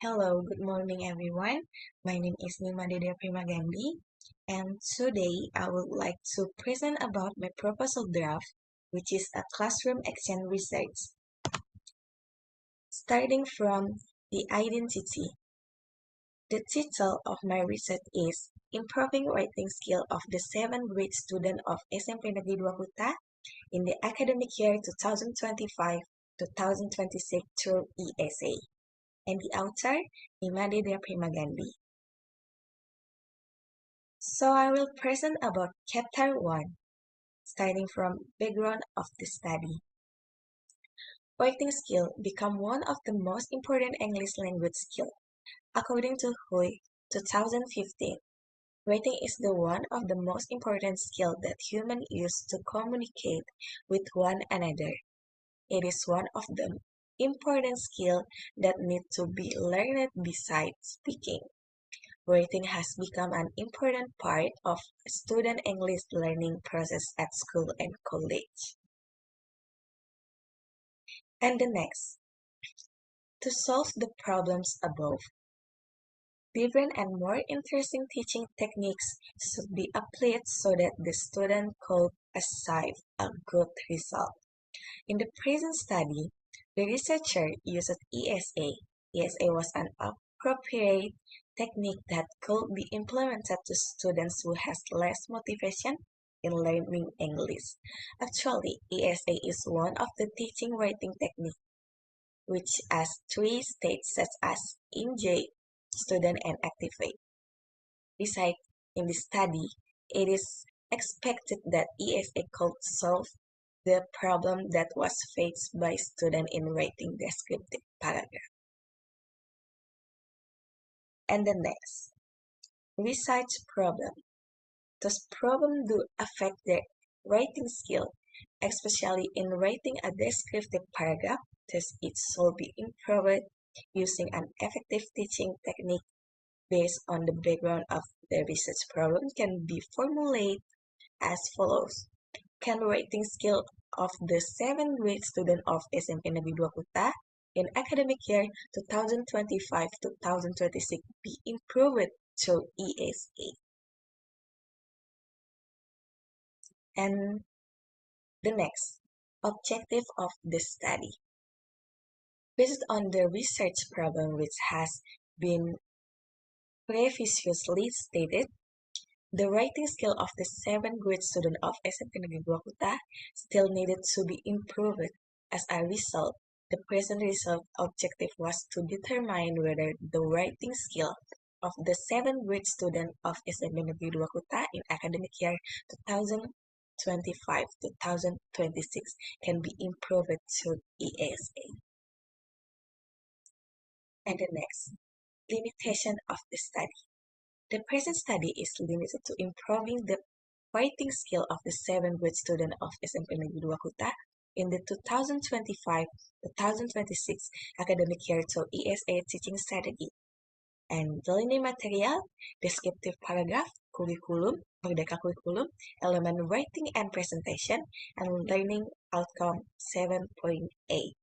Hello, good morning everyone. My name is Nima Dede Primagandi, and today I would like to present about my proposal draft, which is a classroom action research. Starting from the identity, the title of my research is Improving Writing Skill of the 7th grade student of SMP Negeri Dua Kuta in the academic year 2025-2026 through ESA. And the author, Nima Dede Primagandi. So I will present about chapter 1, starting from background of the study. Writing skill become one of the most important English language skill. According to Hui, 2015, writing is the one of the most important skill that humans use to communicate with one another. It is one of the important skill that need to be learned besides speaking. Writing has become an important part of student English learning process at school and college. And the next, to solve the problems above, different and more interesting teaching techniques should be applied so that the student could achieve a good result. In the present study, the researcher used ESA. ESA was an appropriate technique that could be implemented to students who has less motivation in learning English. Actually, ESA is one of the teaching writing techniques which has three stages such as engage, student, and activate. Besides, in the study, it is expected that ESA could solve the problem that was faced by students in writing descriptive paragraph. And the next, research problem. Those problems do affect their writing skill, especially in writing a descriptive paragraph, thus it should be improved using an effective teaching technique based on the background of the research problem can be formulated as follows. Can writing skill of the 7th grade student of SMP Negeri Dua Kuta in academic year 2025-2026 be improved through ESA? And the next, objective of the study. Based on the research problem which has been previously stated, the writing skill of the 7th grade student of SMP Negeri Dua Kuta still needed to be improved. As a result, the present result objective was to determine whether the writing skill of the 7th grade student of SMP Negeri Dua Kuta in academic year 2025-2026 can be improved through ESA. And the next, limitation of the study. The present study is limited to improving the writing skill of the 7th grade student of SMP Negeri Dua Kuta in the 2025-2026 academic year to ESA teaching strategy. And the learning material, descriptive paragraph, curriculum, Merdeka curriculum, element writing and presentation, and learning outcome 7.8.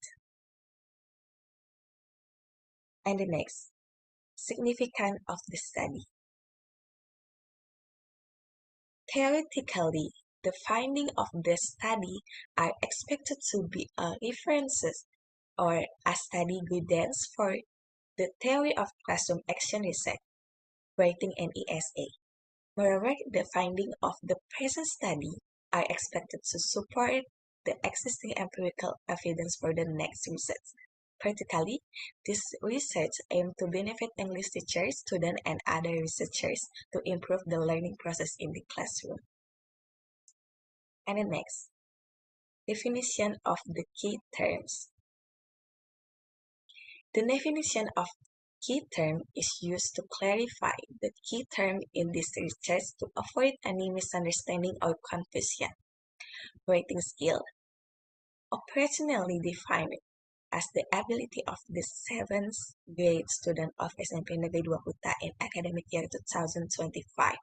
And the next, significance of the study. Theoretically, the findings of the study are expected to be a references or a study guidance for the theory of classroom action research, writing and ESA. Moreover, the findings of the present study are expected to support the existing empirical evidence for the next research. Practically, this research aims to benefit English teachers, students, and other researchers to improve the learning process in the classroom. And the next, definition of the key terms. The definition of key term is used to clarify the key term in this research to avoid any misunderstanding or confusion. Writing skill, operationally defined as the ability of the 7th grade student of SMP Negeri Dua Kuta in academic year 2025-2026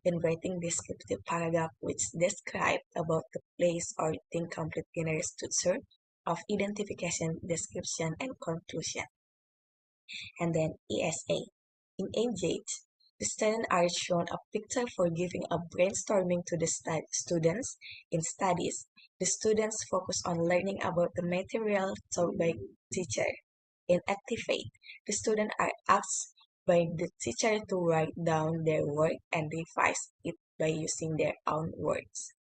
in writing descriptive paragraph which describe about the place or incomplete general structure of identification, description, and conclusion. And then ESA. In Engage, the students are shown a picture for giving a brainstorming to the students. In Studies, the students focus on learning about the material taught by teacher. In Activate, the students are asked by the teacher to write down their work and revise it by using their own words.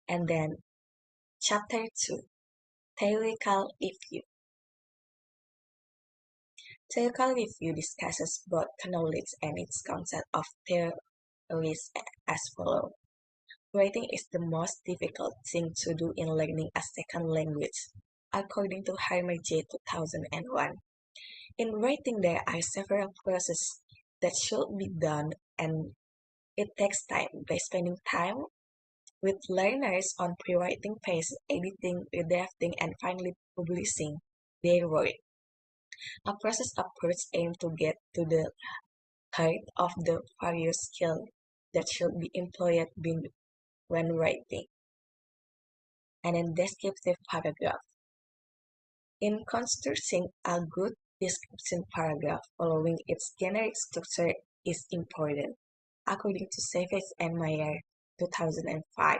And then Chapter 2, Theoretical Review. Theoretical review discusses both knowledge and its concept of theories as follows. Writing is the most difficult thing to do in learning a second language, according to Harmaje 2001. In writing, there are several processes that should be done, and it takes time. By spending time with learners on pre-writing phase, editing, redrafting, and finally publishing their work. A process approach aims to get to the heart of the various skills that should be employed when writing. And then descriptive paragraph. In constructing a good description paragraph, following its generic structure is important. According to Savage and Meyer, 2005,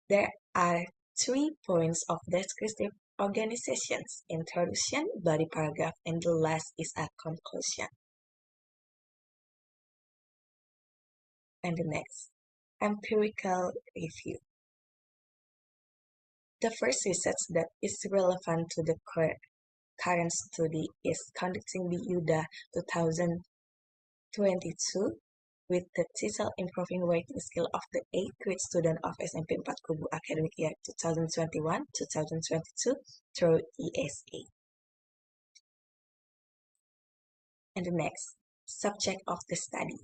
there are 3 points of descriptive organizations: introduction, body paragraph, and the last is a conclusion. And the next, empirical review. The first research that is relevant to the current study is conducting the UDA 2022 with the title Improving Writing Skill of the 8th grade student of SMP 4 Kubu academic year 2021-2022 through ESA. And the next, subject of the study.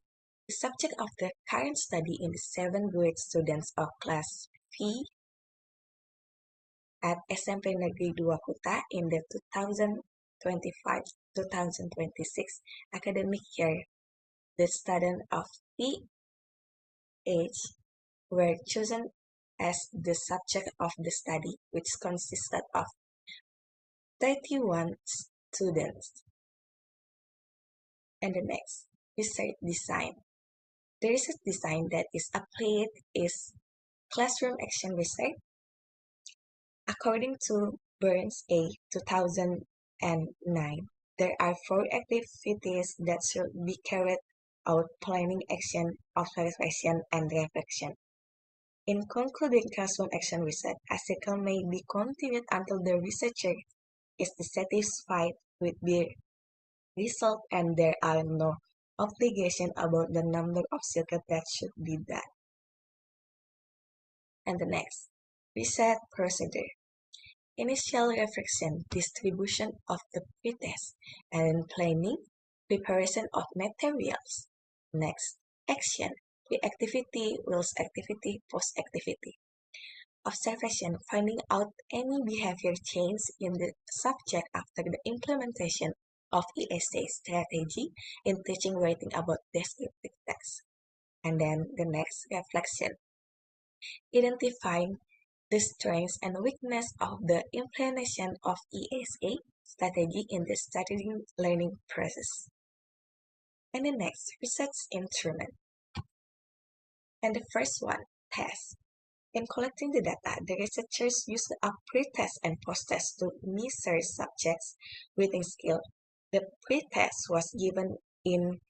The subject of the current study in the 7th grade students of class P at SMP Negeri 2 Kuta in the 2025-2026 academic year. The students of PH were chosen as the subject of the study, which consisted of 31 students. And the next, research design. The research design that is applied is classroom action research. According to Burns A. 2009, there are 4 activities that should be carried out: planning, action, observation, and reflection. In concluding classroom action research, a cycle may be continued until the researcher is dissatisfied with the result and there are no obligations about the number of cycles that should be done. And the next, research procedure. Initial reflection, distribution of the pretest, and planning, preparation of materials. Next, action, pre-activity, whilst activity, post-activity. Observation, finding out any behavior change in the subject after the implementation of ESA strategy in teaching writing about descriptive text. And then the next, reflection, identifying the strengths and weakness of the implementation of ESA strategy in the study learning process. And the next, research instrument. And the first one, test. In collecting the data, the researchers used a pre-test and post-test to measure subjects' reading skill. The pre-test was given in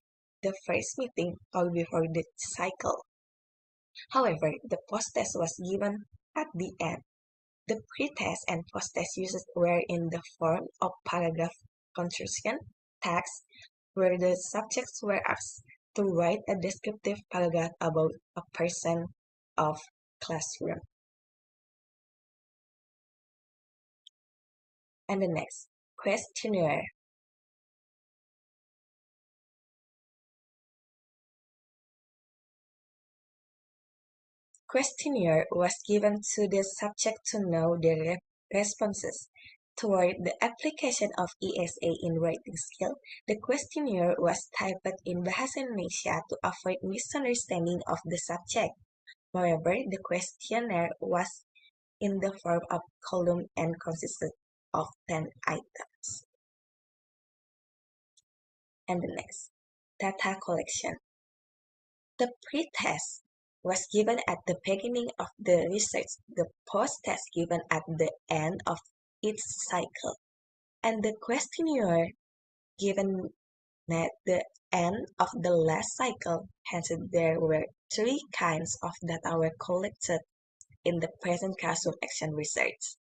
the first meeting or before the cycle. However, the post-test was given at the end. The pre-test and post-test uses were in the form of paragraph construction, text, where the subjects were asked to write a descriptive paragraph about a person of classroom. And the next, questionnaire. Questionnaire was given to the subject to know their responses toward the application of ESA in writing skill. The questionnaire was typed in Bahasa Indonesia to avoid misunderstanding of the subject. Moreover, the questionnaire was in the form of column and consisted of 10 items. And the next, data collection. The pre-test was given at the beginning of the research, the post-test given at the end of each cycle, and the questionnaire given at the end of the last cycle. Hence, there were three kinds of data were collected in the present classroom action research.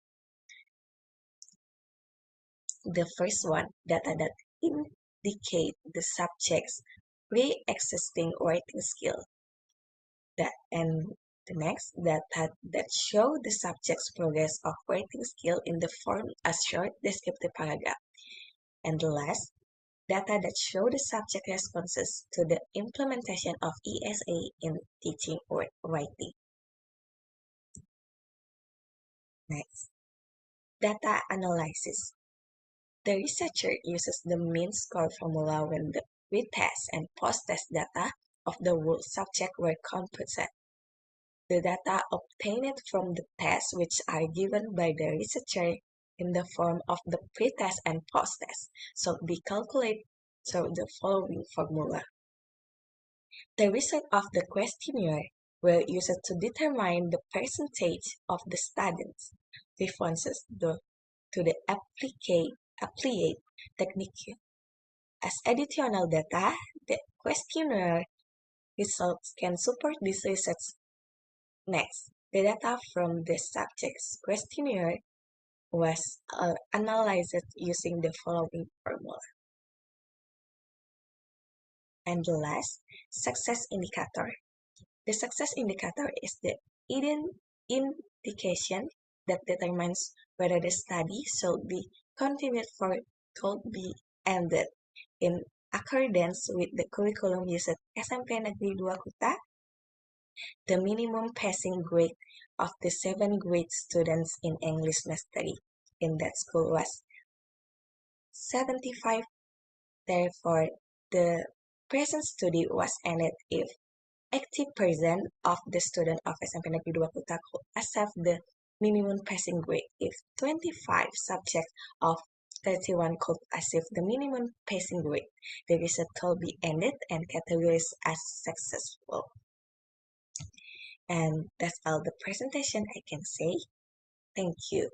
The first one, data that indicate the subject's pre-existing writing skill. And the next, data that show the subject's progress of writing skill in the form as short descriptive paragraph. And the last, data that show the subject responses to the implementation of ESA in teaching or writing. Next, data analysis. The researcher uses the mean score formula when the pre-test and post-test data of the whole subject were computed. The data obtained from the tests, which are given by the researcher in the form of the pre-test and post-test, should be calculated through the following formula. The result of the questionnaire were used to determine the percentage of the students' responses to the applied technique. As additional data, the questionnaire results can support this research. Next, the data from the subject's questionnaire was analyzed using the following formula. And the last, success indicator. The success indicator is the indication that determines whether the study should be continued or could be ended in accordance with the curriculum used at SMP Negeri 2 Kuta. The minimum passing grade of the 7th grade students in English Mastery in that school was 75. Therefore, the present study was ended if 80% of the students of SMP Negeri 2 Kuta could accept the minimum passing grade. If 25 subjects of 31 could achieve the minimum passing grade, the research will be ended and categorized as successful. And that's all the presentation I can say. Thank you.